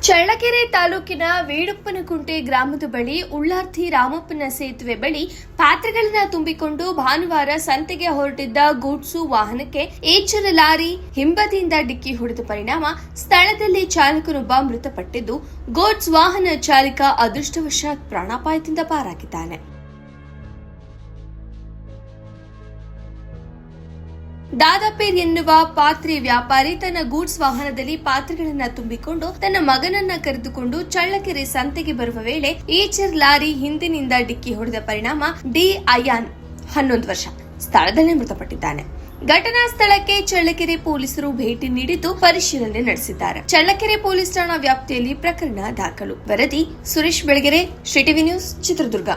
ಚಳ್ಳಕೆರೆ ತಾಲೂಕಿನ ವೇಡುಪ್ಪನಕುಂಟೆ ಗ್ರಾಮದ ಬಳಿ ಉಳ್ಳಾರ್ತಿ ರಾಮಪ್ಪನ ಸೇತುವೆ ಬಳಿ ಪಾತ್ರೆಗಳನ್ನ ತುಂಬಿಕೊಂಡು ಭಾನುವಾರ ಸಂತೆಗೆ ಹೊರಟಿದ್ದ ಗೂಡ್ಸು ವಾಹನಕ್ಕೆ ಏಚರ ಲಾರಿ ಹಿಂಬದಿಯಿಂದ ಡಿಕ್ಕಿ ಹೊಡೆದ ಪರಿಣಾಮ ಸ್ಥಳದಲ್ಲಿ ಚಾಲಕನೊಬ್ಬ ಮೃತಪಟ್ಟಿದ್ದು, ಗೂಡ್ಸ್ ವಾಹನ ಚಾಲಕ ಅದೃಷ್ಟವಶಾತ್ ಪ್ರಾಣಾಪಾಯದಿಂದ ಪಾರಾಗಿದ್ದಾನೆ. ದಾದಾಪೀರ್ ಎನ್ನುವ ಪಾತ್ರೆ ವ್ಯಾಪಾರಿ ತನ್ನ ಗೂಡ್ಸ್ ವಾಹನದಲ್ಲಿ ಪಾತ್ರೆಗಳನ್ನ ತುಂಬಿಕೊಂಡು ತನ್ನ ಮಗನನ್ನ ಕರೆದುಕೊಂಡು ಚಳ್ಳಕೆರೆ ಸಂತೆಗೆ ಬರುವ ವೇಳೆ ಏಚರ್ ಲಾರಿ ಹಿಂದಿನಿಂದ ಡಿಕ್ಕಿ ಹೊಡೆದ ಪರಿಣಾಮ ಡಿ ಅಯಾನ್ 11 ವರ್ಷ ಸ್ಥಳದಲ್ಲೇ ಮೃತಪಟ್ಟಿದ್ದಾನೆ. ಘಟನಾ ಸ್ಥಳಕ್ಕೆ ಚಳ್ಳಕೆರೆ ಪೊಲೀಸರು ಭೇಟಿ ನೀಡಿದ್ದು ಪರಿಶೀಲನೆ ನಡೆಸಿದ್ದಾರೆ. ಚಳ್ಳಕೆರೆ ಪೊಲೀಸ್ ಠಾಣಾ ವ್ಯಾಪ್ತಿಯಲ್ಲಿ ಪ್ರಕರಣ ದಾಖಲು. ವರದಿ ಸುರೇಶ್ ಬೆಳಗೆರೆ, ಶ್ರೀ ಟಿವಿ ನ್ಯೂಸ್, ಚಿತ್ರದುರ್ಗ.